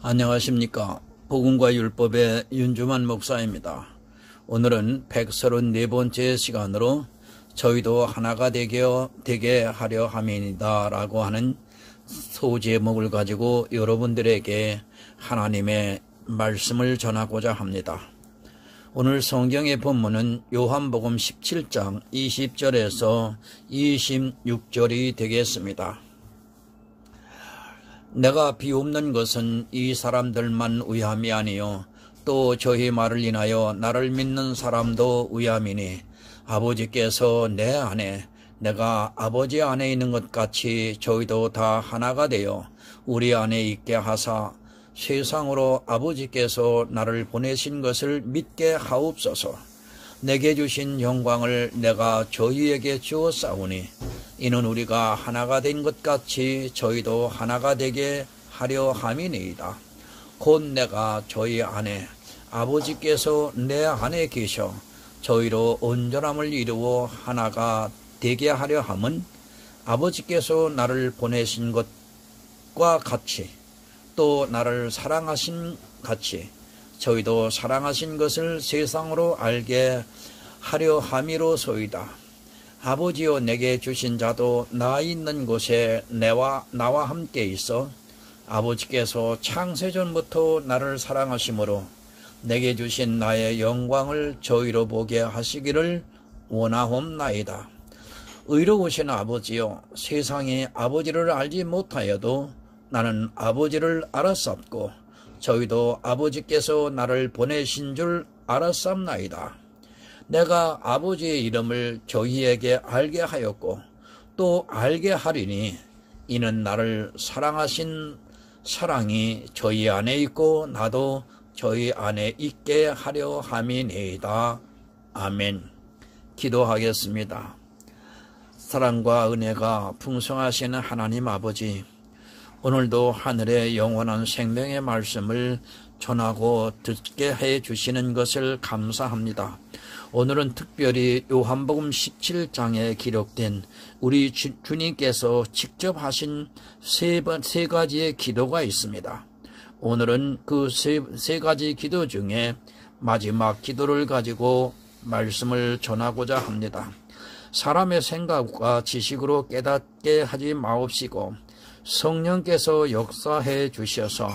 안녕하십니까. 복음과 율법의 윤주만 목사입니다. 오늘은 134번째 시간으로 저희도 하나가 되게 하려 함이니이다 라고 하는 소제목을 가지고 여러분들에게 하나님의 말씀을 전하고자 합니다. 오늘 성경의 본문은 요한복음 17장 20절에서 26절이 되겠습니다. 내가 비옵는 것은 이 사람들만 위함이 아니요 또 저희 말을 인하여 나를 믿는 사람도 위함이니 아버지께서 내 안에 내가 아버지 안에 있는 것 같이 저희도 다 하나가 되어 우리 안에 있게 하사 세상으로 아버지께서 나를 보내신 것을 믿게 하옵소서. 내게 주신 영광을 내가 저희에게 주었사오니 이는 우리가 하나가 된 것 같이 저희도 하나가 되게 하려 함이니이다. 곧 내가 저희 안에 아버지께서 내 안에 계셔 저희로 온전함을 이루어 하나가 되게 하려 함은 아버지께서 나를 보내신 것과 같이 또 나를 사랑하신 같이 저희도 사랑하신 것을 세상으로 알게 하려 함이로소이다. 아버지여 내게 주신 자도 나 있는 곳에 나와 함께 있어 아버지께서 창세전부터 나를 사랑하심으로 내게 주신 나의 영광을 저희로 보게 하시기를 원하옵나이다. 의로우신 아버지여 세상이 아버지를 알지 못하여도 나는 아버지를 알았었고 저희도 아버지께서 나를 보내신 줄 알았사옵나이다. 내가 아버지의 이름을 저희에게 알게 하였고 또 알게 하리니 이는 나를 사랑하신 사랑이 저희 안에 있고 나도 저희 안에 있게 하려 함이니이다. 아멘. 기도하겠습니다. 사랑과 은혜가 풍성하신 하나님 아버지, 오늘도 하늘의 영원한 생명의 말씀을 전하고 듣게 해 주시는 것을 감사합니다. 오늘은 특별히 요한복음 17장에 기록된 우리 주님께서 직접 하신 세 가지의 기도가 있습니다. 오늘은 그 세 가지 기도 중에 마지막 기도를 가지고 말씀을 전하고자 합니다. 사람의 생각과 지식으로 깨닫게 하지 마옵시고 성령께서 역사해 주셔서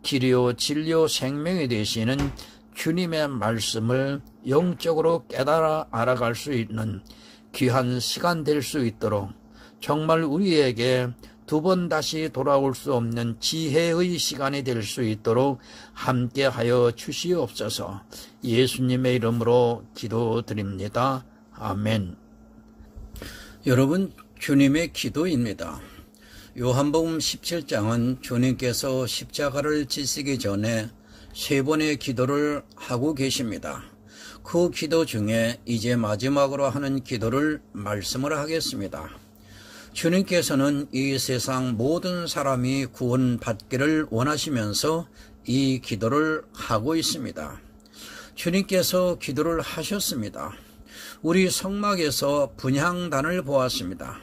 길이요 진리요 생명이 되시는 주님의 말씀을 영적으로 깨달아 알아갈 수 있는 귀한 시간 될 수 있도록 정말 우리에게 두 번 다시 돌아올 수 없는 지혜의 시간이 될 수 있도록 함께하여 주시옵소서. 예수님의 이름으로 기도드립니다. 아멘. 여러분, 주님의 기도입니다. 요한복음 17장은 주님께서 십자가를 지시기 전에 세 번의 기도를 하고 계십니다. 그 기도 중에 이제 마지막으로 하는 기도를 말씀을 하겠습니다. 주님께서는 이 세상 모든 사람이 구원받기를 원하시면서 이 기도를 하고 있습니다. 주님께서 기도를 하셨습니다. 우리 성막에서 분향단을 보았습니다.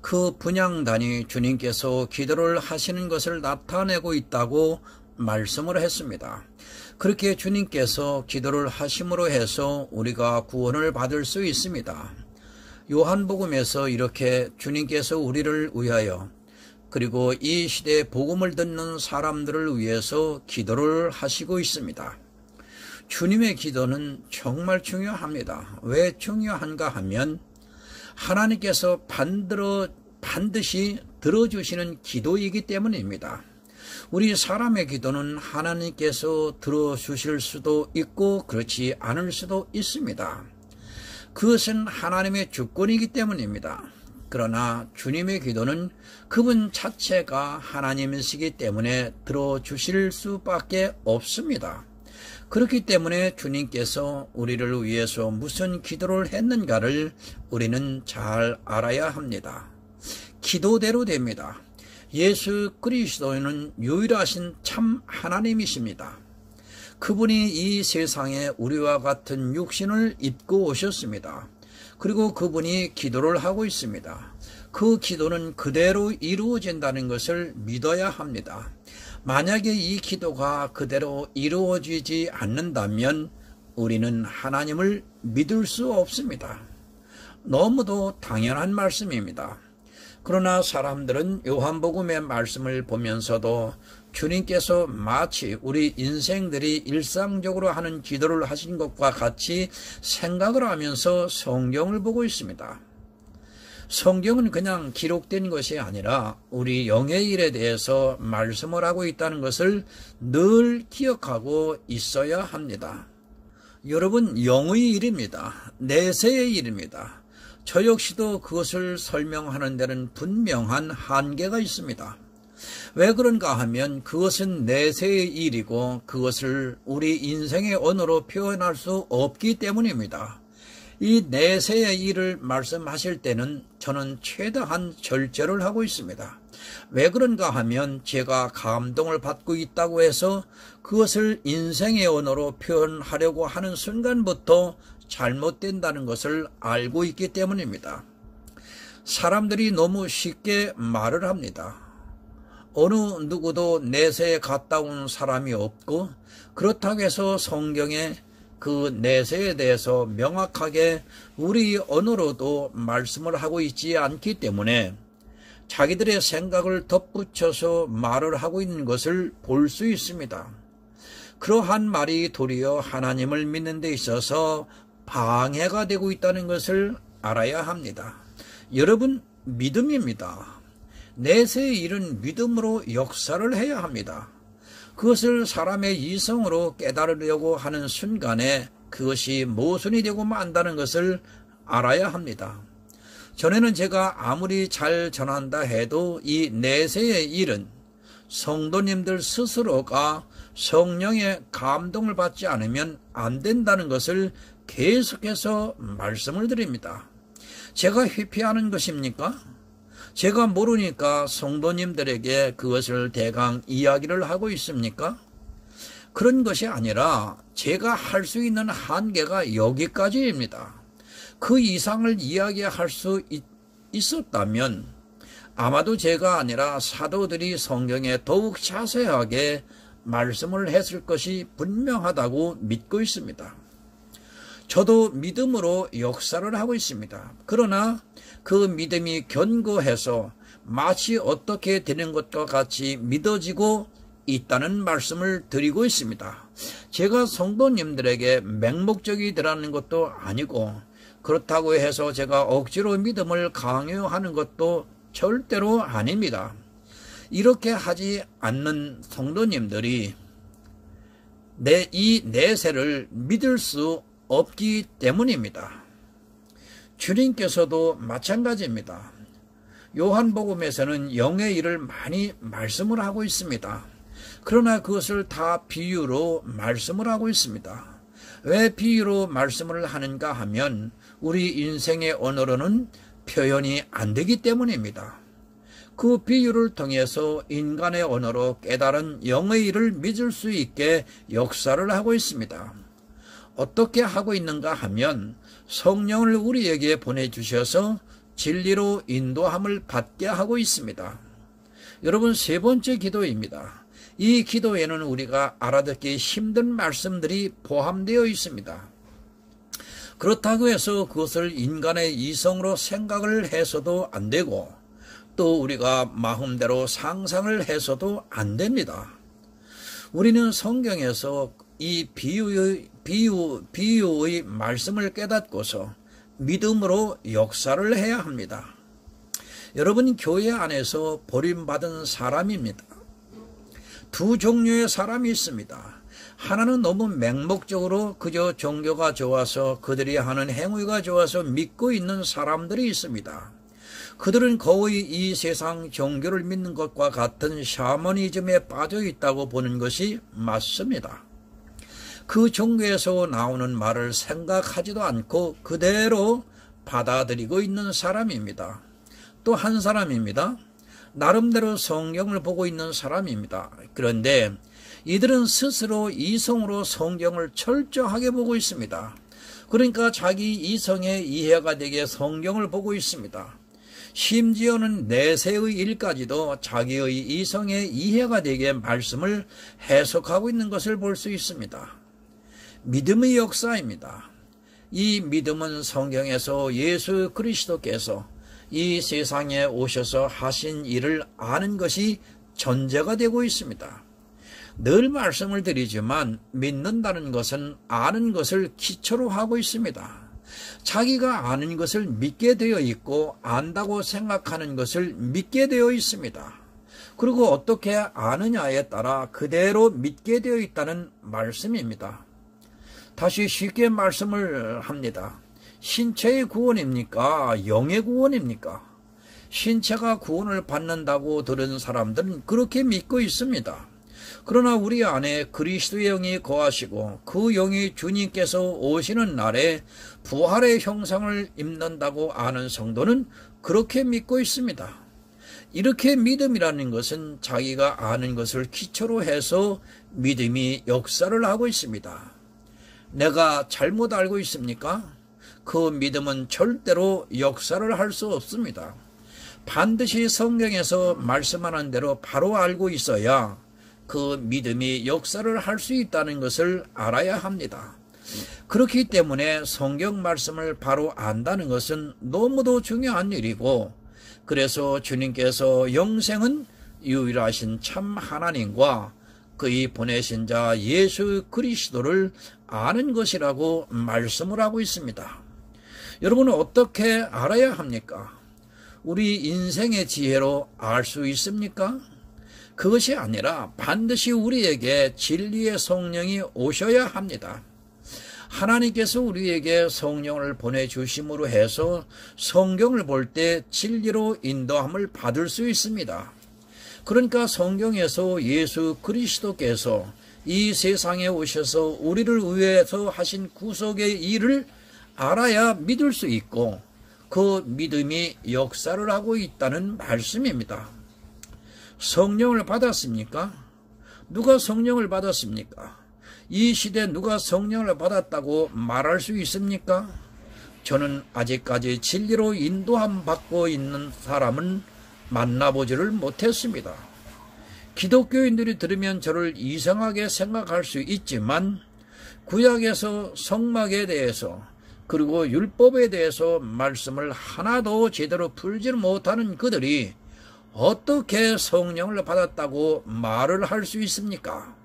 그 분향단이 주님께서 기도를 하시는 것을 나타내고 있다고 말씀을 했습니다. 그렇게 주님께서 기도를 하심으로 해서 우리가 구원을 받을 수 있습니다. 요한복음에서 이렇게 주님께서 우리를 위하여 그리고 이 시대에 복음을 듣는 사람들을 위해서 기도를 하시고 있습니다. 주님의 기도는 정말 중요합니다. 왜 중요한가 하면 하나님께서 반드시 들어주시는 기도이기 때문입니다. 우리 사람의 기도는 하나님께서 들어주실 수도 있고 그렇지 않을 수도 있습니다. 그것은 하나님의 주권이기 때문입니다. 그러나 주님의 기도는 그분 자체가 하나님이시기 때문에 들어주실 수밖에 없습니다. 그렇기 때문에 주님께서 우리를 위해서 무슨 기도를 했는가를 우리는 잘 알아야 합니다. 기도대로 됩니다. 예수 그리스도는 유일하신 참 하나님이십니다. 그분이 이 세상에 우리와 같은 육신을 입고 오셨습니다. 그리고 그분이 기도를 하고 있습니다. 그 기도는 그대로 이루어진다는 것을 믿어야 합니다. 만약에 이 기도가 그대로 이루어지지 않는다면 우리는 하나님을 믿을 수 없습니다. 너무도 당연한 말씀입니다. 그러나 사람들은 요한복음의 말씀을 보면서도 주님께서 마치 우리 인생들이 일상적으로 하는 기도를 하신 것과 같이 생각을 하면서 성경을 보고 있습니다. 성경은 그냥 기록된 것이 아니라 우리 영의 일에 대해서 말씀을 하고 있다는 것을 늘 기억하고 있어야 합니다. 여러분, 영의 일입니다. 내세의 일입니다. 저 역시도 그것을 설명하는 데는 분명한 한계가 있습니다. 왜 그런가 하면 그것은 내세의 일이고 그것을 우리 인생의 언어로 표현할 수 없기 때문입니다. 이 내세의 일을 말씀하실 때는 저는 최대한 절제를 하고 있습니다. 왜 그런가 하면 제가 감동을 받고 있다고 해서 그것을 인생의 언어로 표현하려고 하는 순간부터 잘못된다는 것을 알고 있기 때문입니다. 사람들이 너무 쉽게 말을 합니다. 어느 누구도 내세에 갔다 온 사람이 없고 그렇다고 해서 성경에 그 내세에 대해서 명확하게 우리 언어로도 말씀을 하고 있지 않기 때문에 자기들의 생각을 덧붙여서 말을 하고 있는 것을 볼 수 있습니다. 그러한 말이 도리어 하나님을 믿는 데 있어서 방해가 되고 있다는 것을 알아야 합니다. 여러분, 믿음입니다. 내세의 일은 믿음으로 역사를 해야 합니다. 그것을 사람의 이성으로 깨달으려고 하는 순간에 그것이 모순이 되고 만다는 것을 알아야 합니다. 전에는 제가 아무리 잘 전한다 해도 이 내세의 일은 성도님들 스스로가 성령의 감동을 받지 않으면 안 된다는 것을 계속해서 말씀을 드립니다. 제가 회피하는 것입니까? 제가 모르니까 성도님들에게 그것을 대강 이야기를 하고 있습니까? 그런 것이 아니라 제가 할 수 있는 한계가 여기까지입니다. 그 이상을 이야기할 수 있었다면 아마도 제가 아니라 사도들이 성경에 더욱 자세하게 말씀을 했을 것이 분명하다고 믿고 있습니다. 저도 믿음으로 역사를 하고 있습니다. 그러나 그 믿음이 견고해서 마치 어떻게 되는 것과 같이 믿어지고 있다는 말씀을 드리고 있습니다. 제가 성도님들에게 맹목적이 되라는 것도 아니고 그렇다고 해서 제가 억지로 믿음을 강요하는 것도 절대로 아닙니다. 이렇게 하지 않는 성도님들이 이 내세를 믿을 수 없기 때문입니다. 주님께서도 마찬가지입니다. 요한복음에서는 영의 일을 많이 말씀을 하고 있습니다. 그러나 그것을 다 비유로 말씀을 하고 있습니다. 왜 비유로 말씀을 하는가 하면 우리 인생의 언어로는 표현이 안 되기 때문입니다. 그 비유를 통해서 인간의 언어로 깨달은 영의 일을 믿을 수 있게 역사를 하고 있습니다. 어떻게 하고 있는가 하면 성령을 우리에게 보내주셔서 진리로 인도함을 받게 하고 있습니다. 여러분, 세 번째 기도입니다. 이 기도에는 우리가 알아듣기 힘든 말씀들이 포함되어 있습니다. 그렇다고 해서 그것을 인간의 이성으로 생각을 해서도 안 되고 또 우리가 마음대로 상상을 해서도 안 됩니다. 우리는 성경에서 이 비유의 말씀을 깨닫고서 믿음으로 역사를 해야 합니다. 여러분, 교회 안에서 버림받은 사람입니다. 두 종류의 사람이 있습니다. 하나는 너무 맹목적으로 그저 종교가 좋아서 그들이 하는 행위가 좋아서 믿고 있는 사람들이 있습니다. 그들은 거의 이 세상 종교를 믿는 것과 같은 샤머니즘에 빠져 있다고 보는 것이 맞습니다. 그 종교에서 나오는 말을 생각하지도 않고 그대로 받아들이고 있는 사람입니다. 또 한 사람입니다. 나름대로 성경을 보고 있는 사람입니다. 그런데 이들은 스스로 이성으로 성경을 철저하게 보고 있습니다. 그러니까 자기 이성의 이해가 되게 성경을 보고 있습니다. 심지어는 내세의 일까지도 자기의 이성의 이해가 되게 말씀을 해석하고 있는 것을 볼 수 있습니다. 믿음의 역사입니다. 이 믿음은 성경에서 예수 그리스도께서 이 세상에 오셔서 하신 일을 아는 것이 전제가 되고 있습니다. 늘 말씀을 드리지만 믿는다는 것은 아는 것을 기초로 하고 있습니다. 자기가 아는 것을 믿게 되어 있고 안다고 생각하는 것을 믿게 되어 있습니다. 그리고 어떻게 아느냐에 따라 그대로 믿게 되어 있다는 말씀입니다. 다시 쉽게 말씀을 합니다. 신체의 구원입니까? 영의 구원입니까? 신체가 구원을 받는다고 들은 사람들은 그렇게 믿고 있습니다. 그러나 우리 안에 그리스도의 영이 거하시고 그 영이 주님께서 오시는 날에 부활의 형상을 입는다고 아는 성도는 그렇게 믿고 있습니다. 이렇게 믿음이라는 것은 자기가 아는 것을 기초로 해서 믿음이 역사를 하고 있습니다. 내가 잘못 알고 있습니까? 그 믿음은 절대로 역사를 할 수 없습니다. 반드시 성경에서 말씀하는 대로 바로 알고 있어야 그 믿음이 역사를 할 수 있다는 것을 알아야 합니다. 그렇기 때문에 성경 말씀을 바로 안다는 것은 너무도 중요한 일이고, 그래서 주님께서 영생은 유일하신 참 하나님과 그의 보내신 자 예수 그리스도를 아는 것이라고 말씀을 하고 있습니다. 여러분은 어떻게 알아야 합니까? 우리 인생의 지혜로 알 수 있습니까? 그것이 아니라 반드시 우리에게 진리의 성령이 오셔야 합니다. 하나님께서 우리에게 성령을 보내주심으로 해서 성경을 볼 때 진리로 인도함을 받을 수 있습니다. 그러니까 성경에서 예수 그리스도께서 이 세상에 오셔서 우리를 위해서 하신 구속의 일을 알아야 믿을 수 있고 그 믿음이 역사를 하고 있다는 말씀입니다. 성령을 받았습니까? 누가 성령을 받았습니까? 이 시대에 누가 성령을 받았다고 말할 수 있습니까? 저는 아직까지 진리로 인도함 받고 있는 사람은 만나보지를 못했습니다. 기독교인들이 들으면 저를 이상하게 생각할 수 있지만 구약에서 성막에 대해서 그리고 율법에 대해서 말씀을 하나도 제대로 풀지를 못하는 그들이 어떻게 성령을 받았다고 말을 할 수 있습니까?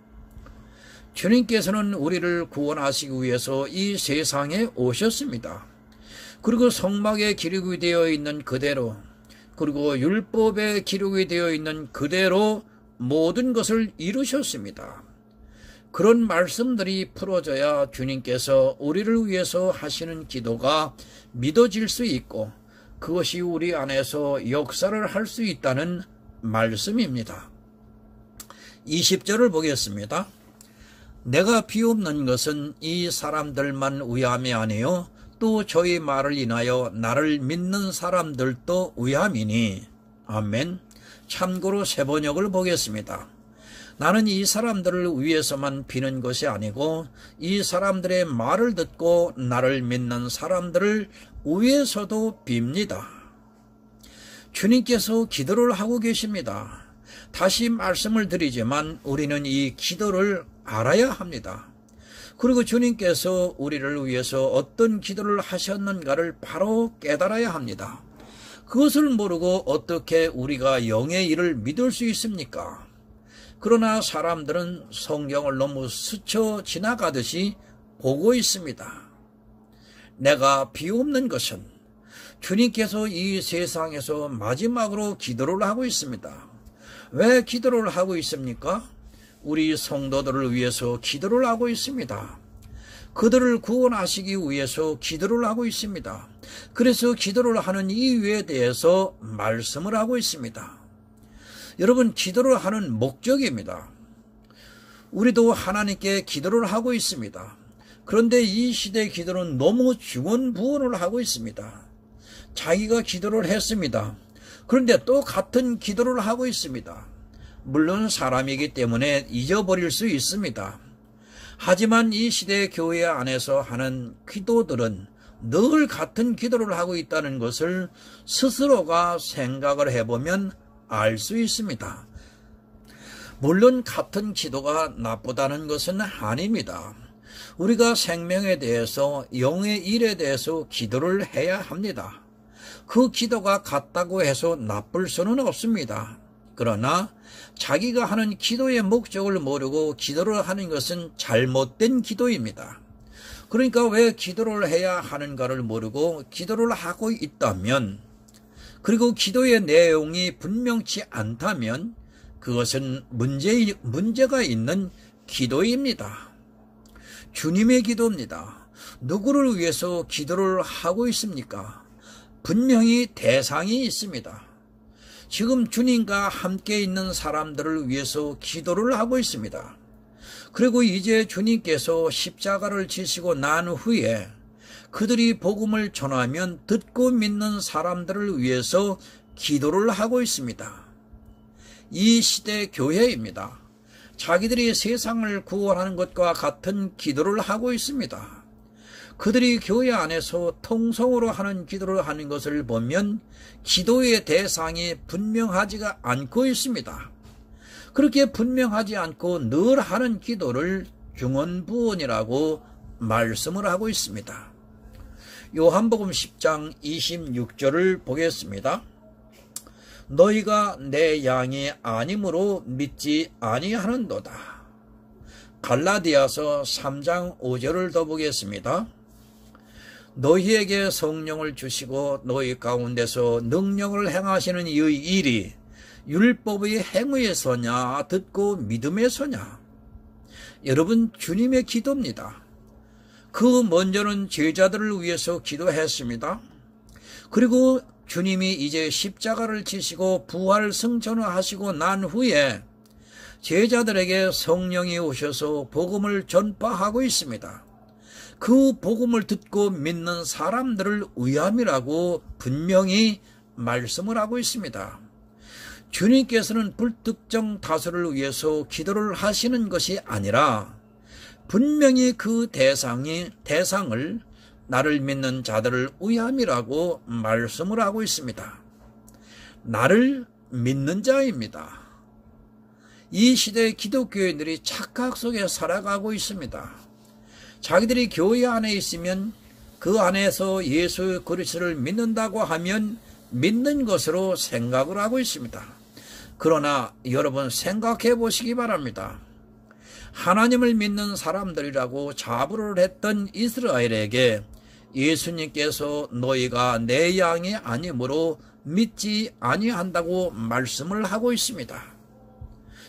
주님께서는 우리를 구원하시기 위해서 이 세상에 오셨습니다. 그리고 성막에 기록이 되어 있는 그대로, 그리고 율법에 기록이 되어 있는 그대로 모든 것을 이루셨습니다. 그런 말씀들이 풀어져야 주님께서 우리를 위해서 하시는 기도가 믿어질 수 있고 그것이 우리 안에서 역사를 할 수 있다는 말씀입니다. 20절을 보겠습니다. 내가 비옵는 것은 이 사람들만 위함이 아니요 또 저희 말을 인하여 나를 믿는 사람들도 위함이니. 아멘. 참고로 세번역을 보겠습니다. 나는 이 사람들을 위해서만 비는 것이 아니고 이 사람들의 말을 듣고 나를 믿는 사람들을 위해서도 빕니다. 주님께서 기도를 하고 계십니다. 다시 말씀을 드리지만 우리는 이 기도를 알아야 합니다. 그리고 주님께서 우리를 위해서 어떤 기도를 하셨는가를 바로 깨달아야 합니다. 그것을 모르고 어떻게 우리가 영의 일을 믿을 수 있습니까? 그러나 사람들은 성경을 너무 스쳐 지나가듯이 보고 있습니다. 내가 비옵는 것은 주님께서 이 세상에서 마지막으로 기도를 하고 있습니다. 왜 기도를 하고 있습니까? 우리 성도들을 위해서 기도를 하고 있습니다. 그들을 구원하시기 위해서 기도를 하고 있습니다. 그래서 기도를 하는 이유에 대해서 말씀을 하고 있습니다. 여러분, 기도를 하는 목적입니다. 우리도 하나님께 기도를 하고 있습니다. 그런데 이 시대의 기도는 너무 중언부언을 하고 있습니다. 자기가 기도를 했습니다. 그런데 또 같은 기도를 하고 있습니다. 물론 사람이기 때문에 잊어버릴 수 있습니다. 하지만 이 시대의 교회 안에서 하는 기도들은 늘 같은 기도를 하고 있다는 것을 스스로가 생각을 해보면 알 수 있습니다. 물론 같은 기도가 나쁘다는 것은 아닙니다. 우리가 생명에 대해서, 영의 일에 대해서 기도를 해야 합니다. 그 기도가 같다고 해서 나쁠 수는 없습니다. 그러나 자기가 하는 기도의 목적을 모르고 기도를 하는 것은 잘못된 기도입니다. 그러니까 왜 기도를 해야 하는가를 모르고 기도를 하고 있다면, 그리고 기도의 내용이 분명치 않다면 그것은 문제가 있는 기도입니다. 주님의 기도입니다. 누구를 위해서 기도를 하고 있습니까? 분명히 대상이 있습니다. 지금 주님과 함께 있는 사람들을 위해서 기도를 하고 있습니다. 그리고 이제 주님께서 십자가를 지시고 난 후에 그들이 복음을 전하면 듣고 믿는 사람들을 위해서 기도를 하고 있습니다. 이 시대 교회입니다. 자기들이 세상을 구원하는 것과 같은 기도를 하고 있습니다. 그들이 교회 안에서 통성으로 하는 기도를 하는 것을 보면 기도의 대상이 분명하지가 않고 있습니다. 그렇게 분명하지 않고 늘 하는 기도를 중언부언이라고 말씀을 하고 있습니다. 요한복음 10장 26절을 보겠습니다. 너희가 내 양이 아님으로 믿지 아니하는도다. 갈라디아서 3장 5절을 더 보겠습니다. 너희에게 성령을 주시고 너희 가운데서 능력을 행하시는 이 일이 율법의 행위에서냐 듣고 믿음에서냐. 여러분, 주님의 기도입니다. 그 먼저는 제자들을 위해서 기도했습니다. 그리고 주님이 이제 십자가를 지시고 부활 승천을 하시고 난 후에 제자들에게 성령이 오셔서 복음을 전파하고 있습니다. 그 복음을 듣고 믿는 사람들을 위함이라고 분명히 말씀을 하고 있습니다. 주님께서는 불특정 다수를 위해서 기도를 하시는 것이 아니라 분명히 그 대상을 나를 믿는 자들을 위함이라고 말씀을 하고 있습니다. 나를 믿는 자입니다. 이 시대의 기독교인들이 착각 속에 살아가고 있습니다. 자기들이 교회 안에 있으면 그 안에서 예수 그리스도를 믿는다고 하면 믿는 것으로 생각을 하고 있습니다. 그러나 여러분 생각해 보시기 바랍니다. 하나님을 믿는 사람들이라고 자부를 했던 이스라엘에게 예수님께서 너희가 내 양이 아니므로 믿지 아니한다고 말씀을 하고 있습니다.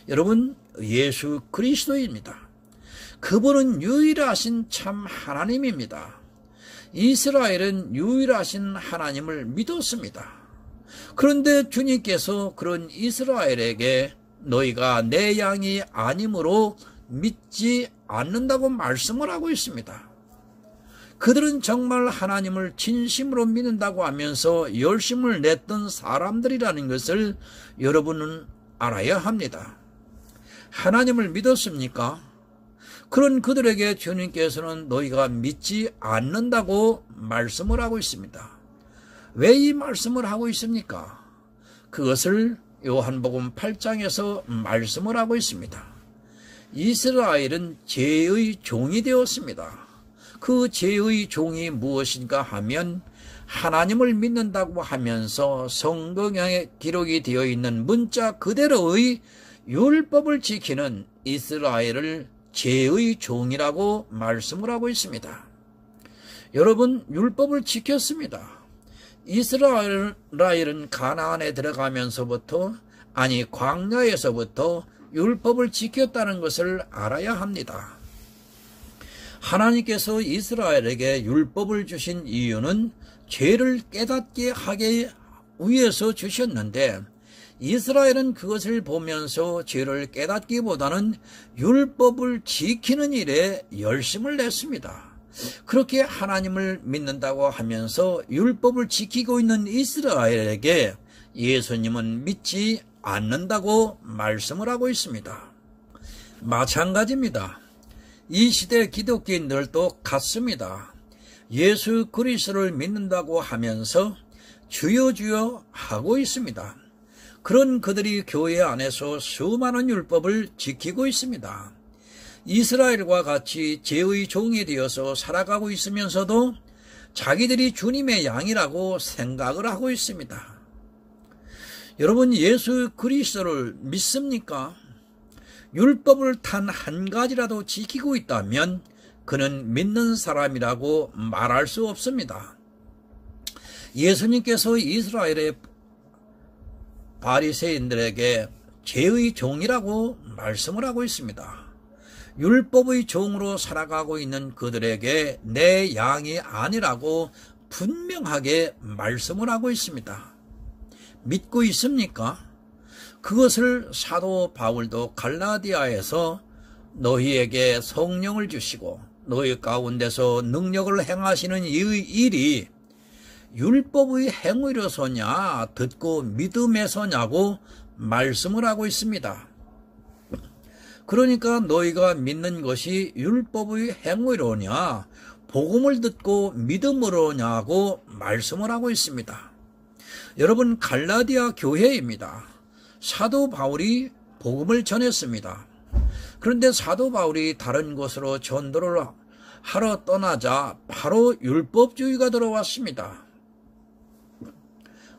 여러분, 예수 그리스도입니다. 그분은 유일하신 참 하나님입니다. 이스라엘은 유일하신 하나님을 믿었습니다. 그런데 주님께서 그런 이스라엘에게 너희가 내 양이 아니므로 믿지 않는다고 말씀을 하고 있습니다. 그들은 정말 하나님을 진심으로 믿는다고 하면서 열심을 냈던 사람들이라는 것을 여러분은 알아야 합니다. 하나님을 믿었습니까? 그런 그들에게 주님께서는 너희가 믿지 않는다고 말씀을 하고 있습니다. 왜 이 말씀을 하고 있습니까? 그것을 요한복음 8장에서 말씀을 하고 있습니다. 이스라엘은 죄의 종이 되었습니다. 그 죄의 종이 무엇인가 하면 하나님을 믿는다고 하면서 성경에 기록이 되어 있는 문자 그대로의 율법을 지키는 이스라엘을 죄의 종이라고 말씀을 하고 있습니다. 여러분, 율법을 지켰습니다. 이스라엘은 가나안에 들어가면서부터, 아니 광야에서부터 율법을 지켰다는 것을 알아야 합니다. 하나님께서 이스라엘에게 율법을 주신 이유는 죄를 깨닫게 하기 위해서 주셨는데 이스라엘은 그것을 보면서 죄를 깨닫기보다는 율법을 지키는 일에 열심을 냈습니다. 그렇게 하나님을 믿는다고 하면서 율법을 지키고 있는 이스라엘에게 예수님은 믿지 않는다고 말씀을 하고 있습니다. 마찬가지입니다. 이 시대 기독교인들도 같습니다. 예수 그리스도를 믿는다고 하면서 주여 주여 하고 있습니다. 그런 그들이 교회 안에서 수많은 율법을 지키고 있습니다. 이스라엘과 같이 죄의 종이 되어서 살아가고 있으면서도 자기들이 주님의 양이라고 생각을 하고 있습니다. 여러분, 예수 그리스도를 믿습니까? 율법을 단 한 가지라도 지키고 있다면 그는 믿는 사람이라고 말할 수 없습니다. 예수님께서 이스라엘의 바리새인들에게 죄의 종이라고 말씀을 하고 있습니다. 율법의 종으로 살아가고 있는 그들에게 내 양이 아니라고 분명하게 말씀을 하고 있습니다. 믿고 있습니까? 그것을 사도 바울도 갈라디아에서 너희에게 성령을 주시고 너희 가운데서 능력을 행하시는 이 일이 율법의 행위로서냐 듣고 믿음에서냐고 말씀을 하고 있습니다. 그러니까 너희가 믿는 것이 율법의 행위로냐 복음을 듣고 믿음으로냐고 말씀을 하고 있습니다. 여러분, 갈라디아 교회입니다. 사도 바울이 복음을 전했습니다. 그런데 사도 바울이 다른 곳으로 전도를 하러 떠나자 바로 율법주의가 들어왔습니다.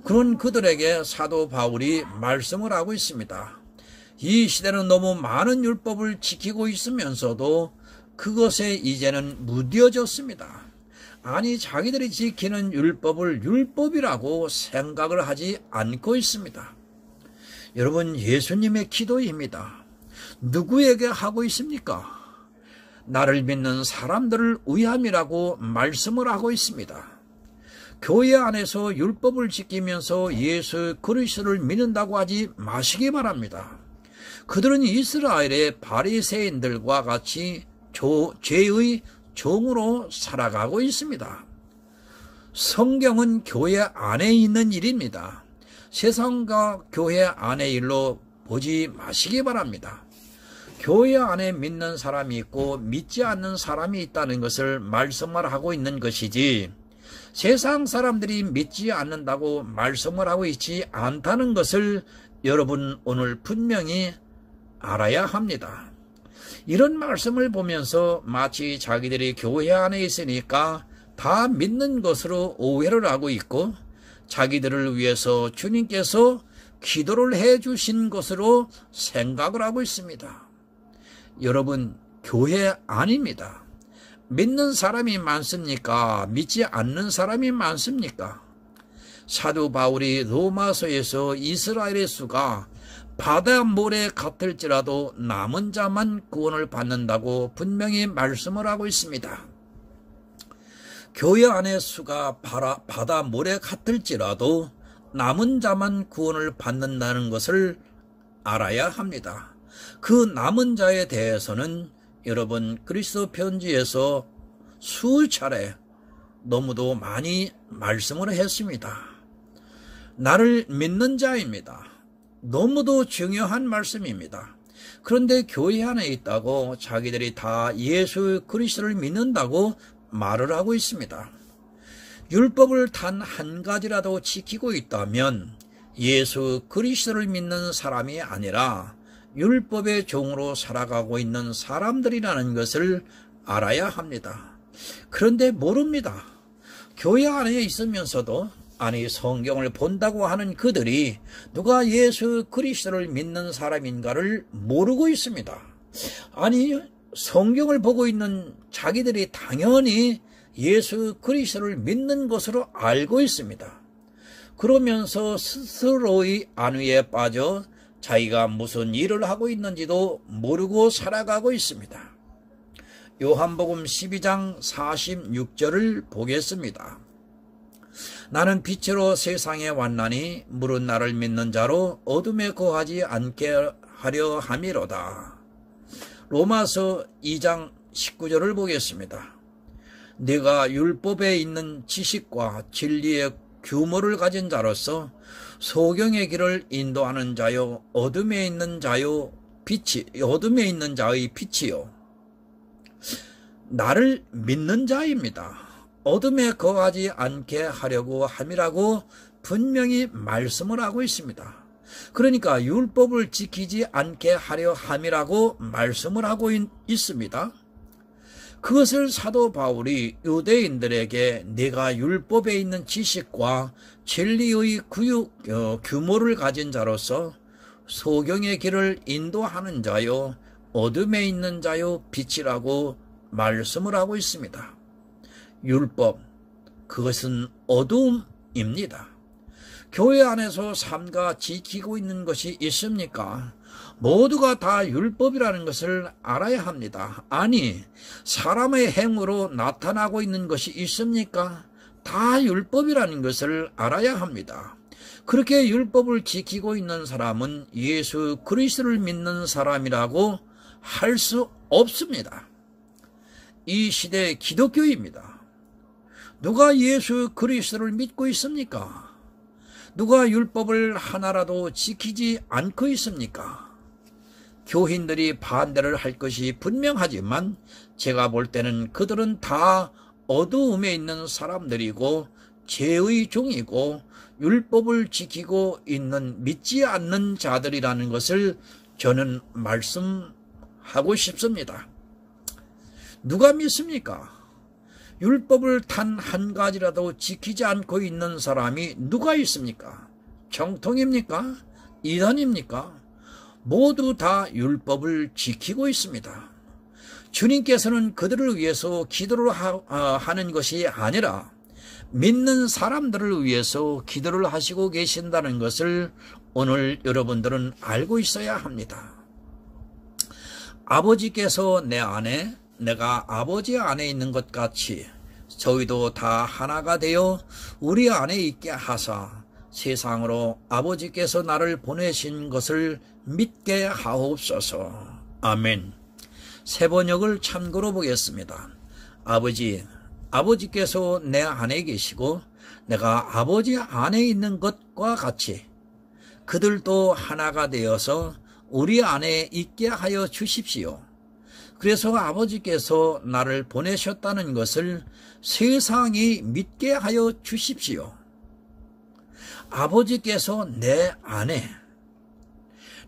그런 그들에게 사도 바울이 말씀을 하고 있습니다. 이 시대는 너무 많은 율법을 지키고 있으면서도 그것에 이제는 무뎌졌습니다. 아니, 자기들이 지키는 율법을 율법이라고 생각을 하지 않고 있습니다. 여러분, 예수님의 기도입니다. 누구에게 하고 있습니까? 나를 믿는 사람들을 위함이라고 말씀을 하고 있습니다. 교회 안에서 율법을 지키면서 예수 그리스도를 믿는다고 하지 마시기 바랍니다. 그들은 이스라엘의 바리새인들과 같이 죄의 종으로 살아가고 있습니다. 성경은 교회 안에 있는 일입니다. 세상과 교회 안의 일로 보지 마시기 바랍니다. 교회 안에 믿는 사람이 있고 믿지 않는 사람이 있다는 것을 말씀을 하고 있는 것이지 세상 사람들이 믿지 않는다고 말씀을 하고 있지 않다는 것을 여러분 오늘 분명히 알아야 합니다. 이런 말씀을 보면서 마치 자기들이 교회 안에 있으니까 다 믿는 것으로 오해를 하고 있고 자기들을 위해서 주님께서 기도를 해 주신 것으로 생각을 하고 있습니다. 여러분, 교회 아닙니다. 믿는 사람이 많습니까? 믿지 않는 사람이 많습니까? 사도 바울이 로마서에서 이스라엘의 수가 바다 모래 같을지라도 남은 자만 구원을 받는다고 분명히 말씀을 하고 있습니다. 교회 안의 수가 바다 모래 같을지라도 남은 자만 구원을 받는다는 것을 알아야 합니다. 그 남은 자에 대해서는 여러분 그리스도 편지에서 수차례 너무도 많이 말씀을 했습니다. 나를 믿는 자입니다. 너무도 중요한 말씀입니다. 그런데 교회 안에 있다고 자기들이 다 예수 그리스도를 믿는다고 말을 하고 있습니다. 율법을 단 한 가지라도 지키고 있다면 예수 그리스도를 믿는 사람이 아니라 율법의 종으로 살아가고 있는 사람들이라는 것을 알아야 합니다. 그런데 모릅니다. 교회 안에 있으면서도 아니 성경을 본다고 하는 그들이 누가 예수 그리스도를 믿는 사람인가를 모르고 있습니다. 아니 성경을 보고 있는 자기들이 당연히 예수 그리스도를 믿는 것으로 알고 있습니다. 그러면서 스스로의 안위에 빠져 자기가 무슨 일을 하고 있는지도 모르고 살아가고 있습니다. 요한복음 12장 46절을 보겠습니다. 나는 빛으로 세상에 왔나니 물은 나를 믿는 자로 어둠에 거하지 않게 하려 함이로다. 로마서 2장 19절을 보겠습니다. 네가 율법에 있는 지식과 진리의 규모를 가진 자로서 소경의 길을 인도하는 자요 어둠에 있는 자의 빛이요 나를 믿는 자입니다. 어둠에 거하지 않게 하려고 함이라고 분명히 말씀을 하고 있습니다. 그러니까 율법을 지키지 않게 하려 함이라고 말씀을 하고 있습니다. 그것을 사도 바울이 유대인들에게 네가 율법에 있는 지식과 진리의 규모를 가진 자로서 소경의 길을 인도하는 자요 어둠에 있는 자요 빛이라고 말씀을 하고 있습니다. 율법, 그것은 어둠입니다. 교회 안에서 삼가 지키고 있는 것이 있습니까? 모두가 다 율법이라는 것을 알아야 합니다. 아니, 사람의 행으로 나타나고 있는 것이 있습니까? 다 율법이라는 것을 알아야 합니다. 그렇게 율법을 지키고 있는 사람은 예수 그리스도를 믿는 사람이라고 할 수 없습니다. 이 시대 기독교입니다. 누가 예수 그리스도를 믿고 있습니까? 누가 율법을 하나라도 지키지 않고 있습니까? 교인들이 반대를 할 것이 분명하지만 제가 볼 때는 그들은 다 어두움에 있는 사람들이고 죄의 종이고 율법을 지키고 있는 믿지 않는 자들이라는 것을 저는 말씀하고 싶습니다. 누가 믿습니까? 율법을 단 한 가지라도 지키지 않고 있는 사람이 누가 있습니까? 정통입니까? 이단입니까? 모두 다 율법을 지키고 있습니다. 주님께서는 그들을 위해서 기도를 하는 것이 아니라 믿는 사람들을 위해서 기도를 하시고 계신다는 것을 오늘 여러분들은 알고 있어야 합니다. 아버지께서 내 안에, 내가 아버지 안에 있는 것 같이 저희도 다 하나가 되어 우리 안에 있게 하사 세상으로 아버지께서 나를 보내신 것을 믿게 하옵소서. 아멘. 세 번역을 참고로 보겠습니다. 아버지께서 내 안에 계시고 내가 아버지 안에 있는 것과 같이 그들도 하나가 되어서 우리 안에 있게 하여 주십시오. 그래서 아버지께서 나를 보내셨다는 것을 세상이 믿게 하여 주십시오. 아버지께서 내 안에,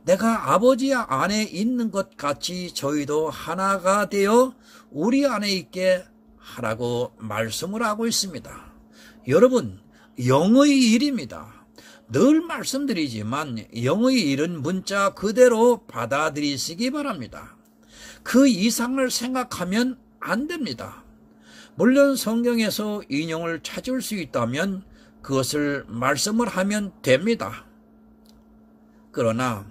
내가 아버지 안에 있는 것 같이 저희도 하나가 되어 우리 안에 있게 하라고 말씀을 하고 있습니다. 여러분, 영의 일입니다. 늘 말씀드리지만 영의 일은 문자 그대로 받아들이시기 바랍니다. 그 이상을 생각하면 안 됩니다. 물론 성경에서 인용을 찾을 수 있다면 그것을 말씀을 하면 됩니다. 그러나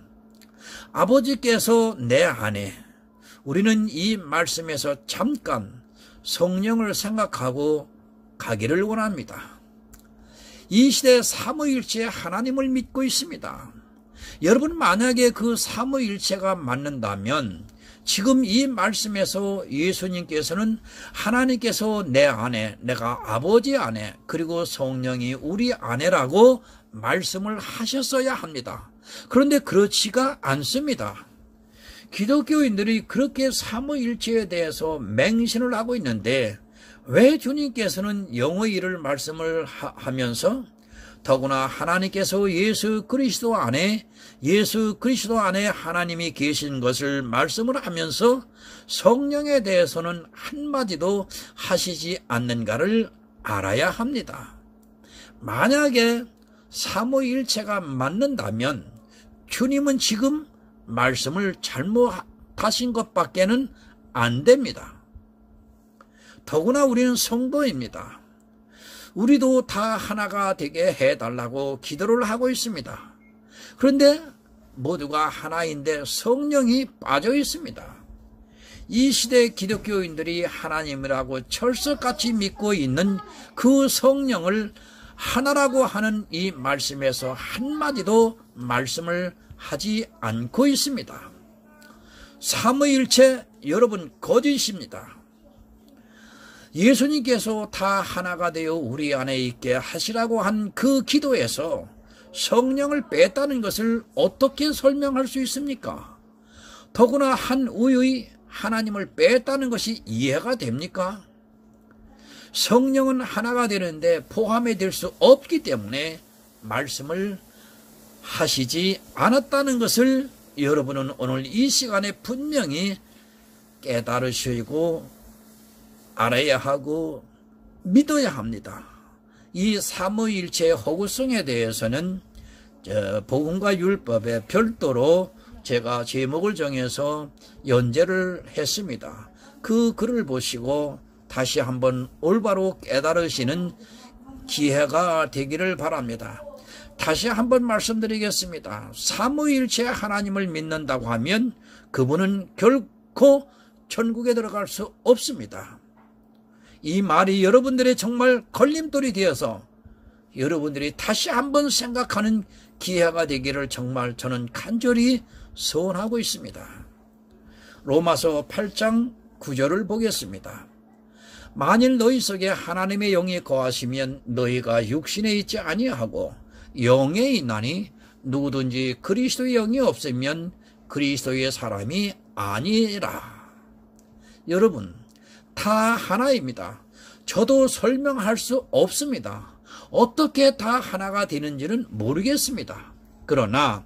아버지께서 내 안에, 우리는 이 말씀에서 잠깐 성령을 생각하고 가기를 원합니다. 이 시대 삼위일체 하나님을 믿고 있습니다. 여러분, 만약에 그 삼위일체가 맞는다면 지금 이 말씀에서 예수님께서는 하나님께서 내 안에, 내가 아버지 안에, 그리고 성령이 우리 안에라고 말씀을 하셨어야 합니다. 그런데 그렇지가 않습니다. 기독교인들이 그렇게 삼위일체에 대해서 맹신을 하고 있는데 왜 주님께서는 영의 일을 말씀을 하면서 더구나 하나님께서 예수 그리스도 안에 하나님이 계신 것을 말씀을 하면서 성령에 대해서는 한마디도 하시지 않는가를 알아야 합니다. 만약에 삼위일체가 맞는다면 주님은 지금 말씀을 잘못하신 것밖에는 안 됩니다. 더구나 우리는 성도입니다. 우리도 다 하나가 되게 해달라고 기도를 하고 있습니다. 그런데 모두가 하나인데 성령이 빠져 있습니다. 이 시대 기독교인들이 하나님이라고 철석같이 믿고 있는 그 성령을 하나라고 하는 이 말씀에서 한마디도 말씀을 하지 않고 있습니다. 삼위일체, 여러분, 거짓입니다. 예수님께서 다 하나가 되어 우리 안에 있게 하시라고 한 그 기도에서 성령을 뺐다는 것을 어떻게 설명할 수 있습니까? 더구나 한 우유의 하나님을 뺐다는 것이 이해가 됩니까? 성령은 하나가 되는데 포함이 될 수 없기 때문에 말씀을 하시지 않았다는 것을 여러분은 오늘 이 시간에 분명히 깨달으시고 알아야 하고 믿어야 합니다. 이 삼위일체의 허구성에 대해서는 복음과 율법에 별도로 제가 제목을 정해서 연재를 했습니다. 그 글을 보시고 다시 한번 올바로 깨달으시는 기회가 되기를 바랍니다. 다시 한번 말씀드리겠습니다. 삼위일체 하나님을 믿는다고 하면 그분은 결코 천국에 들어갈 수 없습니다. 이 말이 여러분들의 정말 걸림돌이 되어서 여러분들이 다시 한번 생각하는 기회가 되기를 정말 저는 간절히 소원하고 있습니다. 로마서 8장 9절을 보겠습니다. 만일 너희 속에 하나님의 영이 거하시면 너희가 육신에 있지 아니하고 영에 있나니 누구든지 그리스도의 영이 없으면 그리스도의 사람이 아니라. 여러분, 다 하나입니다. 저도 설명할 수 없습니다. 어떻게 다 하나가 되는지는 모르겠습니다. 그러나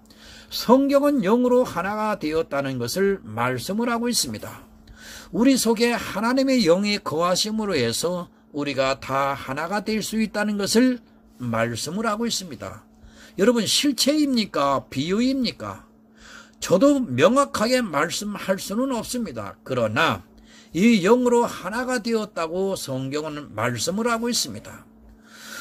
성경은 영으로 하나가 되었다는 것을 말씀을 하고 있습니다. 우리 속에 하나님의 영이 거하심으로 해서 우리가 다 하나가 될 수 있다는 것을 말씀을 하고 있습니다. 여러분, 실체입니까? 비유입니까? 저도 명확하게 말씀할 수는 없습니다. 그러나 이 영으로 하나가 되었다고 성경은 말씀을 하고 있습니다.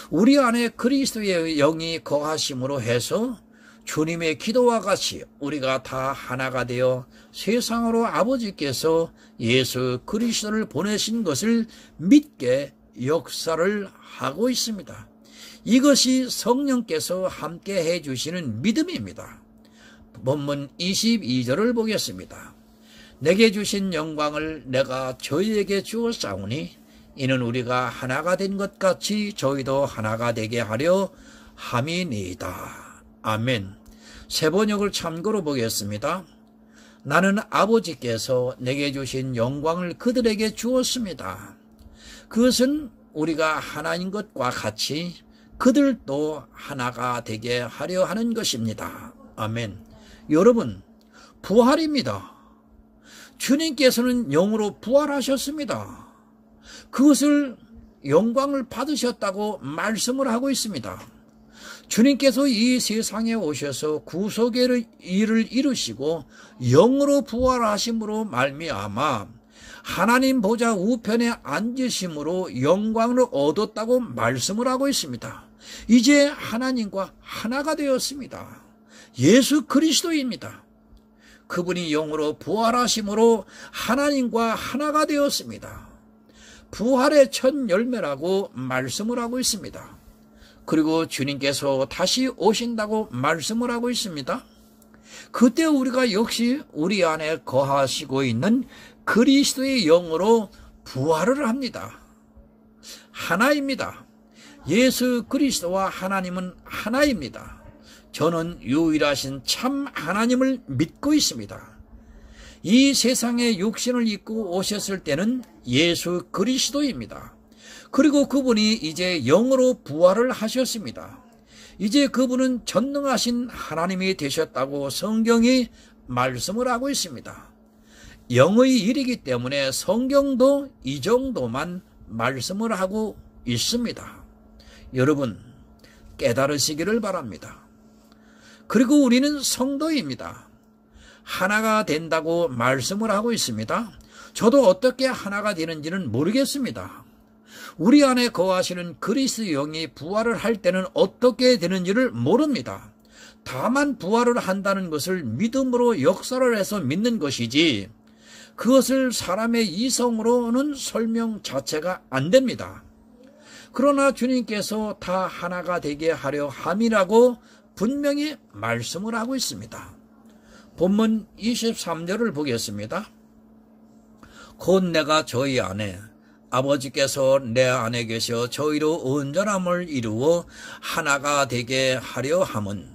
우리 안에 그리스도의 영이 거하심으로 해서 주님의 기도와 같이 우리가 다 하나가 되어 세상으로 아버지께서 예수 그리스도를 보내신 것을 믿게 역사를 하고 있습니다. 이것이 성령께서 함께 해주시는 믿음입니다. 본문 22절을 보겠습니다. 내게 주신 영광을 내가 저희에게 주었사오니 이는 우리가 하나가 된 것 같이 저희도 하나가 되게 하려 함이니이다. 아멘. 세 번역을 참고로 보겠습니다. 나는 아버지께서 내게 주신 영광을 그들에게 주었습니다. 그것은 우리가 하나인 것과 같이 그들도 하나가 되게 하려 하는 것입니다. 아멘. 여러분, 부활입니다. 주님께서는 영으로 부활하셨습니다. 그것을 영광을 받으셨다고 말씀을 하고 있습니다. 주님께서 이 세상에 오셔서 구속의 일을 이루시고 영으로 부활하심으로 말미암아 하나님 보좌 우편에 앉으심으로 영광을 얻었다고 말씀을 하고 있습니다. 이제 하나님과 하나가 되었습니다. 예수 그리스도입니다. 그분이 영으로 부활하심으로 하나님과 하나가 되었습니다. 부활의 첫 열매라고 말씀을 하고 있습니다. 그리고 주님께서 다시 오신다고 말씀을 하고 있습니다. 그때 우리가 역시 우리 안에 거하시고 있는 그리스도의 영으로 부활을 합니다. 하나입니다. 예수 그리스도와 하나님은 하나입니다. 저는 유일하신 참 하나님을 믿고 있습니다. 이 세상에 육신을 입고 오셨을 때는 예수 그리스도입니다. 그리고 그분이 이제 영으로 부활을 하셨습니다. 이제 그분은 전능하신 하나님이 되셨다고 성경이 말씀을 하고 있습니다. 영의 일이기 때문에 성경도 이 정도만 말씀을 하고 있습니다. 여러분, 깨달으시기를 바랍니다. 그리고 우리는 성도입니다. 하나가 된다고 말씀을 하고 있습니다. 저도 어떻게 하나가 되는지는 모르겠습니다. 우리 안에 거하시는 그리스도 영이 부활을 할 때는 어떻게 되는지를 모릅니다. 다만 부활을 한다는 것을 믿음으로 역사를 해서 믿는 것이지 그것을 사람의 이성으로는 설명 자체가 안 됩니다. 그러나 주님께서 다 하나가 되게 하려 함이라고 분명히 말씀을 하고 있습니다. 본문 23절을 보겠습니다. 곧 내가 저희 안에 아버지께서 내 안에 계셔 저희로 온전함을 이루어 하나가 되게 하려 함은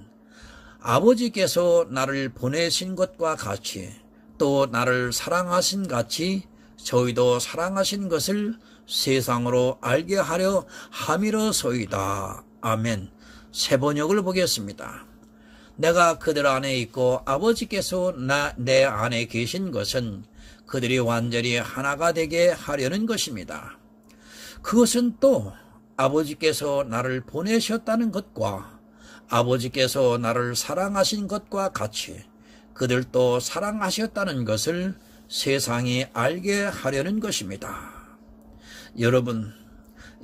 아버지께서 나를 보내신 것과 같이 또 나를 사랑하신 같이 저희도 사랑하신 것을 세상으로 알게 하려 함이로소이다. 아멘. 세 번역을 보겠습니다. 내가 그들 안에 있고 아버지께서 내 안에 계신 것은 그들이 완전히 하나가 되게 하려는 것입니다. 그것은 또 아버지께서 나를 보내셨다는 것과 아버지께서 나를 사랑하신 것과 같이 그들도 사랑하셨다는 것을 세상이 알게 하려는 것입니다. 여러분,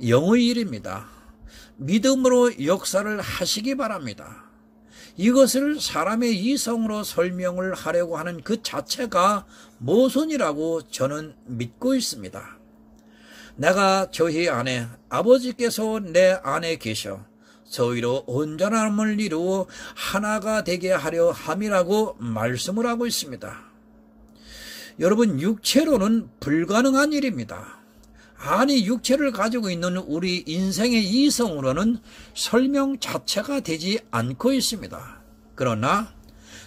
영의 일입니다. 믿음으로 역사를 하시기 바랍니다. 이것을 사람의 이성으로 설명을 하려고 하는 그 자체가 모순이라고 저는 믿고 있습니다. 내가 저희 안에, 아버지께서 내 안에 계셔 저희로 온전함을 이루어 하나가 되게 하려 함이라고 말씀을 하고 있습니다. 여러분, 육체로는 불가능한 일입니다. 아니, 육체를 가지고 있는 우리 인생의 이성으로는 설명 자체가 되지 않고 있습니다. 그러나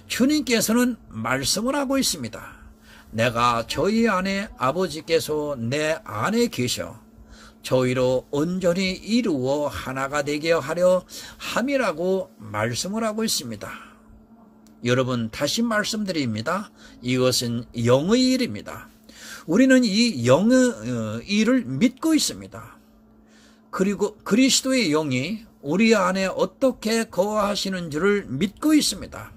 주님께서는 말씀을 하고 있습니다. 내가 저희 안에, 아버지께서 내 안에 계셔 저희로 온전히 이루어 하나가 되게 하려 함이라고 말씀을 하고 있습니다. 여러분, 다시 말씀드립니다. 이것은 영의 일입니다. 우리는 이 영의 일을 믿고 있습니다. 그리고 그리스도의 영이 우리 안에 어떻게 거하시는 줄을 믿고 있습니다.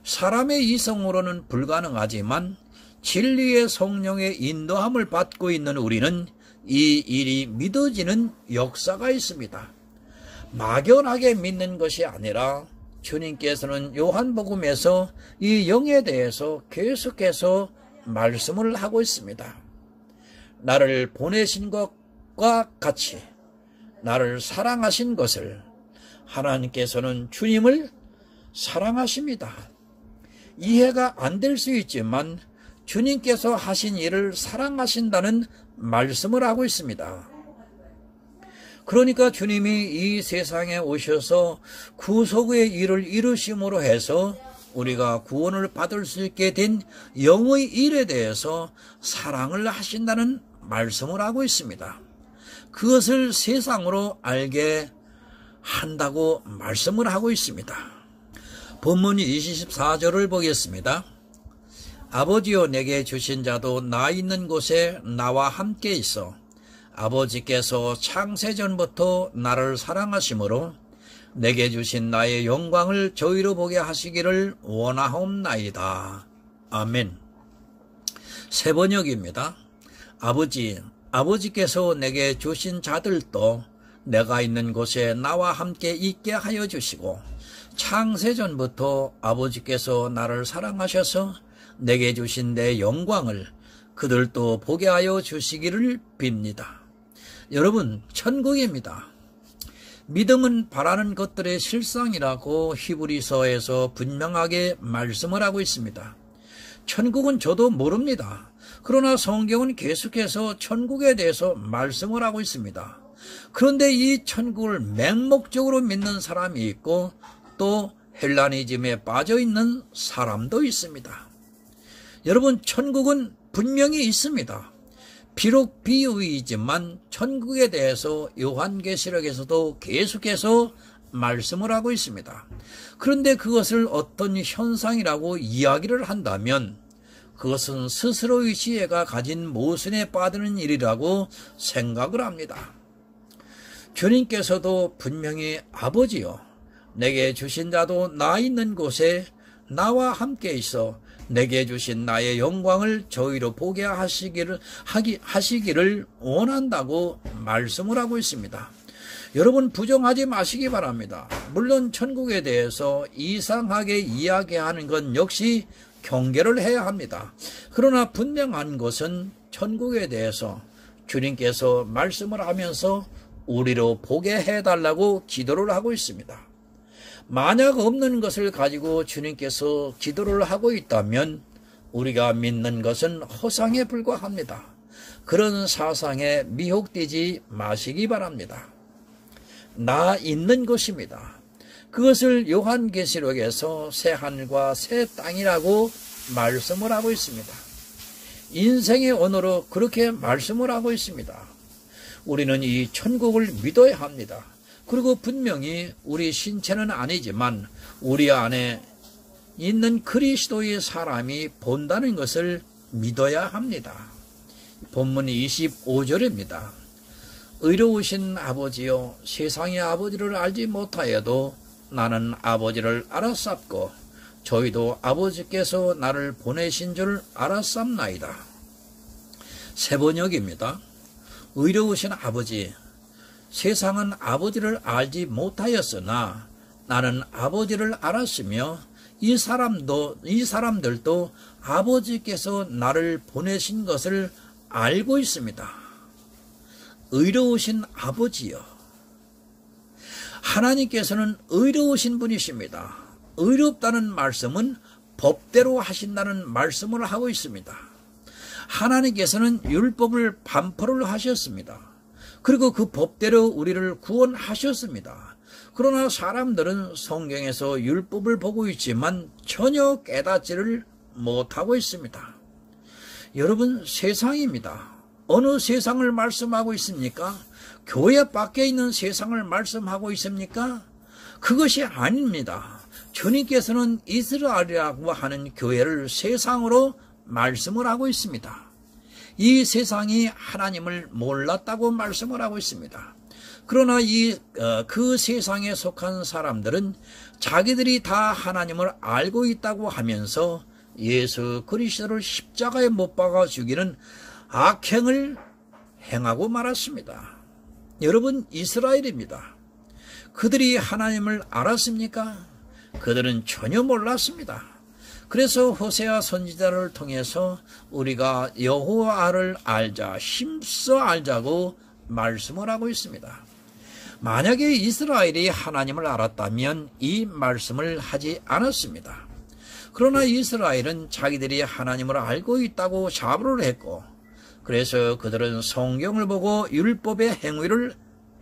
사람의 이성으로는 불가능하지만 진리의 성령의 인도함을 받고 있는 우리는 이 일이 믿어지는 역사가 있습니다. 막연하게 믿는 것이 아니라 주님께서는 요한복음에서 이 영에 대해서 계속해서 말씀을 하고 있습니다. 나를 보내신 것과 같이 나를 사랑하신 것을, 하나님께서는 주님을 사랑하십니다. 이해가 안 될 수 있지만 주님께서 하신 일을 사랑하신다는 말씀을 하고 있습니다. 그러니까 주님이 이 세상에 오셔서 구속의 일을 이루심으로 해서 우리가 구원을 받을 수 있게 된 영의 일에 대해서 사랑을 하신다는 말씀을 하고 있습니다. 그것을 세상으로 알게 한다고 말씀을 하고 있습니다. 본문 24절을 보겠습니다. 아버지여 내게 주신 자도 나 있는 곳에 나와 함께 있어 아버지께서 창세전부터 나를 사랑하심으로 내게 주신 나의 영광을 저희로 보게 하시기를 원하옵나이다. 아멘. 세 번역입니다. 아버지께서 내게 주신 자들도 내가 있는 곳에 나와 함께 있게 하여 주시고 창세전부터 아버지께서 나를 사랑하셔서 내게 주신 내 영광을 그들도 보게 하여 주시기를 빕니다. 여러분, 천국입니다. 믿음은 바라는 것들의 실상이라고 히브리서에서 분명하게 말씀을 하고 있습니다. 천국은 저도 모릅니다. 그러나 성경은 계속해서 천국에 대해서 말씀을 하고 있습니다. 그런데 이 천국을 맹목적으로 믿는 사람이 있고 또 헬라니즘에 빠져 있는 사람도 있습니다. 여러분, 천국은 분명히 있습니다. 비록 비유이지만 천국에 대해서 요한계시록에서도 계속해서 말씀을 하고 있습니다. 그런데 그것을 어떤 현상이라고 이야기를 한다면 그것은 스스로의 지혜가 가진 모순에 빠지는 일이라고 생각을 합니다. 주님께서도 분명히 아버지여 내게 주신 자도 나 있는 곳에 나와 함께 있어 내게 주신 나의 영광을 저희로 보게 하시기를 원한다고 말씀을 하고 있습니다. 여러분, 부정하지 마시기 바랍니다. 물론 천국에 대해서 이상하게 이야기하는 건 역시 경계를 해야 합니다. 그러나 분명한 것은 천국에 대해서 주님께서 말씀을 하면서 우리로 보게 해달라고 기도를 하고 있습니다. 만약 없는 것을 가지고 주님께서 기도를 하고 있다면 우리가 믿는 것은 허상에 불과합니다. 그런 사상에 미혹되지 마시기 바랍니다. 나 있는 곳입니다. 그것을 요한계시록에서 새 하늘과 새 땅이라고 말씀을 하고 있습니다. 인생의 언어로 그렇게 말씀을 하고 있습니다. 우리는 이 천국을 믿어야 합니다. 그리고 분명히 우리 신체는 아니지만 우리 안에 있는 그리스도의 사람이 본다는 것을 믿어야 합니다. 본문 25절입니다. 의로우신 아버지여, 세상의 아버지를 알지 못하여도 나는 아버지를 알았sap고 저희도 아버지께서 나를 보내신 줄 알았sap나이다. 세번역입니다. 의로우신 아버지, 세상은 아버지를 알지 못하였으나 나는 아버지를 알았으며 이 사람들도 아버지께서 나를 보내신 것을 알고 있습니다. 의로우신 아버지여. 하나님께서는 의로우신 분이십니다. 의롭다는 말씀은 법대로 하신다는 말씀을 하고 있습니다. 하나님께서는 율법을 반포를 하셨습니다. 그리고 그 법대로 우리를 구원하셨습니다. 그러나 사람들은 성경에서 율법을 보고 있지만 전혀 깨닫지를 못하고 있습니다. 여러분, 세상입니다. 어느 세상을 말씀하고 있습니까? 교회 밖에 있는 세상을 말씀하고 있습니까? 그것이 아닙니다. 주님께서는 이스라엘이라고 하는 교회를 세상으로 말씀을 하고 있습니다. 이 세상이 하나님을 몰랐다고 말씀을 하고 있습니다. 그러나 그 세상에 속한 사람들은 자기들이 다 하나님을 알고 있다고 하면서 예수 그리스도를 십자가에 못 박아 죽이는 악행을 행하고 말았습니다. 여러분, 이스라엘입니다. 그들이 하나님을 알았습니까? 그들은 전혀 몰랐습니다. 그래서 호세아 선지자를 통해서 우리가 여호와를 알자, 힘써 알자고 말씀을 하고 있습니다. 만약에 이스라엘이 하나님을 알았다면 이 말씀을 하지 않았습니다. 그러나 이스라엘은 자기들이 하나님을 알고 있다고 자부를 했고, 그래서 그들은 성경을 보고 율법의 행위를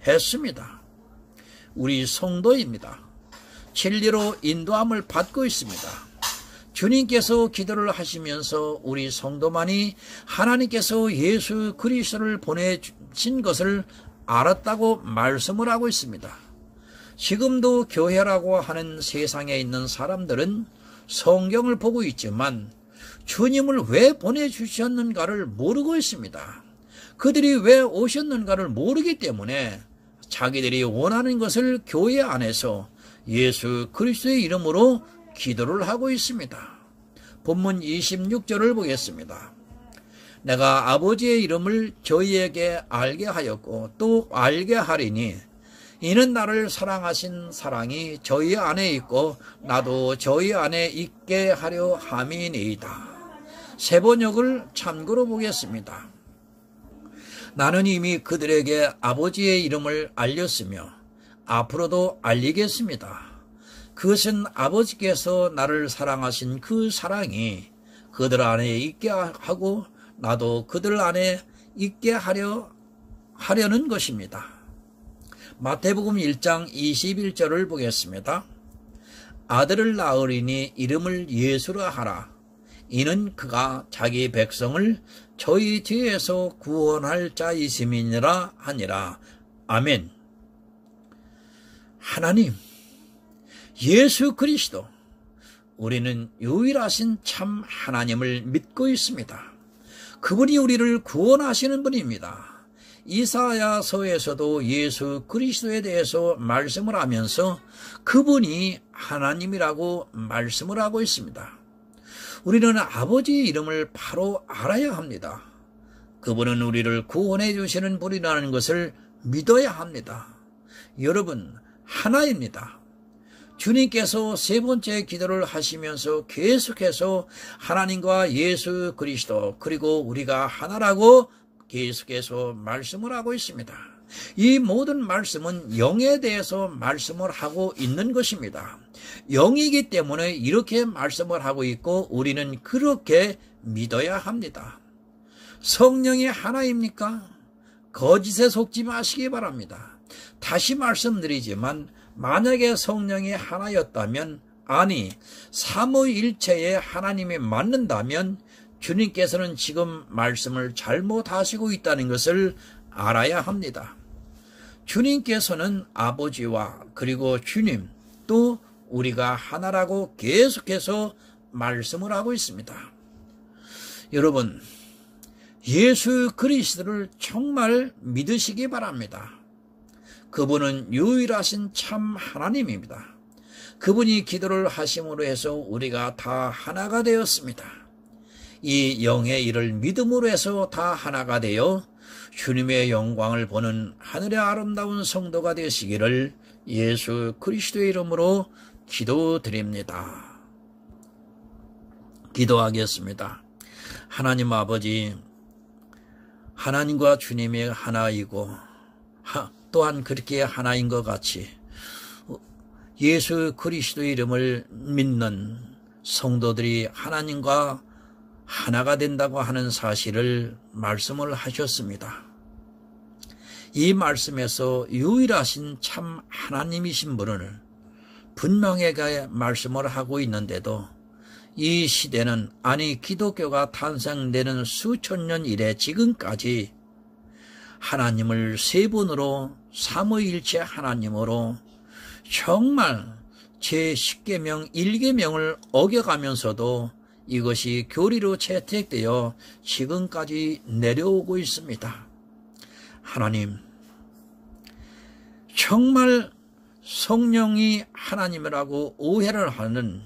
했습니다. 우리 성도입니다. 진리로 인도함을 받고 있습니다. 주님께서 기도를 하시면서 우리 성도만이 하나님께서 예수 그리스도를 보내신 것을 알았다고 말씀을 하고 있습니다. 지금도 교회라고 하는 세상에 있는 사람들은 성경을 보고 있지만 주님을 왜 보내주셨는가를 모르고 있습니다. 그들이 왜 오셨는가를 모르기 때문에 자기들이 원하는 것을 교회 안에서 예수 그리스도의 이름으로 기도를 하고 있습니다. 본문 26절을 보겠습니다. 내가 아버지의 이름을 저희에게 알게 하였고 또 알게 하리니 이는 나를 사랑하신 사랑이 저희 안에 있고 나도 저희 안에 있게 하려 함이니이다. 세번역을 참고로 보겠습니다. 나는 이미 그들에게 아버지의 이름을 알렸으며 앞으로도 알리겠습니다. 그것은 아버지께서 나를 사랑하신 그 사랑이 그들 안에 있게 하고 나도 그들 안에 있게 하려는 것입니다. 마태복음 1장 21절을 보겠습니다. 아들을 낳으리니 이름을 예수라 하라. 이는 그가 자기 백성을 저희 뒤에서 구원할 자이심이니라 하니라. 아멘. 하나님, 예수 그리스도, 우리는 유일하신 참 하나님을 믿고 있습니다. 그분이 우리를 구원하시는 분입니다. 이사야서에서도 예수 그리스도에 대해서 말씀을 하면서 그분이 하나님이라고 말씀을 하고 있습니다. 우리는 아버지의 이름을 바로 알아야 합니다. 그분은 우리를 구원해 주시는 분이라는 것을 믿어야 합니다. 여러분, 하나입니다. 주님께서 세 번째 기도를 하시면서 계속해서 하나님과 예수 그리스도 그리고 우리가 하나라고 계속해서 말씀을 하고 있습니다. 이 모든 말씀은 영에 대해서 말씀을 하고 있는 것입니다. 영이기 때문에 이렇게 말씀을 하고 있고 우리는 그렇게 믿어야 합니다. 성령이 하나입니까? 거짓에 속지 마시기 바랍니다. 다시 말씀드리지만 만약에 성령이 하나였다면, 아니 삼위일체에 하나님이 맞는다면 주님께서는 지금 말씀을 잘못하시고 있다는 것을 알아야 합니다. 주님께서는 아버지와 그리고 주님 또 우리가 하나라고 계속해서 말씀을 하고 있습니다. 여러분, 예수 그리스도를 정말 믿으시기 바랍니다. 그분은 유일하신 참 하나님입니다. 그분이 기도를 하심으로 해서 우리가 다 하나가 되었습니다. 이 영의 일을 믿음으로 해서 다 하나가 되어 주님의 영광을 보는 하늘의 아름다운 성도가 되시기를 예수 그리스도의 이름으로 기도드립니다. 기도하겠습니다. 하나님 아버지, 하나님과 주님이 하나이고 또한 그렇게 하나인 것 같이 예수 그리스도의 이름을 믿는 성도들이 하나님과 하나가 된다고 하는 사실을 말씀을 하셨습니다. 이 말씀에서 유일하신 참 하나님이신 분을 분명하게 말씀을 하고 있는데도 이 시대는, 아니 기독교가 탄생되는 수천 년 이래 지금까지 하나님을 세 분으로 삼위일체 하나님으로 정말 제10계명 1계명을 어겨가면서도 이것이 교리로 채택되어 지금까지 내려오고 있습니다. 하나님, 정말 성령이 하나님이라고 오해를 하는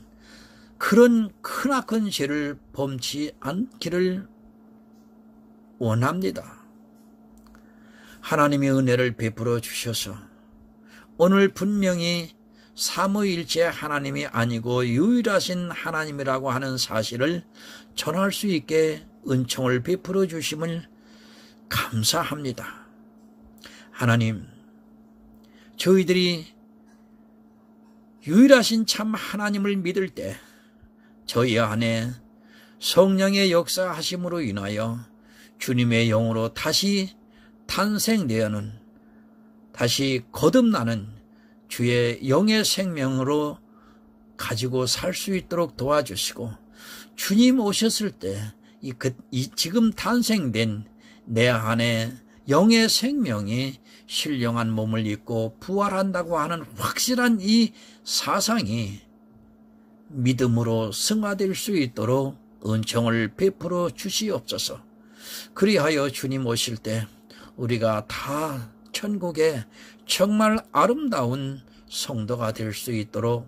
그런 크나큰 죄를 범치 않기를 원합니다. 하나님의 은혜를 베풀어 주셔서 오늘 분명히 삼위일체 하나님이 아니고 유일하신 하나님이라고 하는 사실을 전할 수 있게 은총을 베풀어 주심을 감사합니다. 하나님, 저희들이 유일하신 참 하나님을 믿을 때 저희 안에 성령의 역사하심으로 인하여 주님의 영으로 다시 탄생되어는, 다시 거듭나는 주의 영의 생명으로 가지고 살 수 있도록 도와주시고, 주님 오셨을 때 지금 탄생된 내 안에 영의 생명이 신령한 몸을 입고 부활한다고 하는 확실한 이 사상이 믿음으로 승화될 수 있도록 은총을 베풀어 주시옵소서. 그리하여 주님 오실 때 우리가 다 천국에 정말 아름다운 성도가 될 수 있도록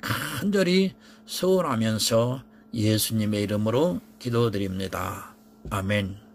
간절히 소원하면서 예수님의 이름으로 기도드립니다. 아멘.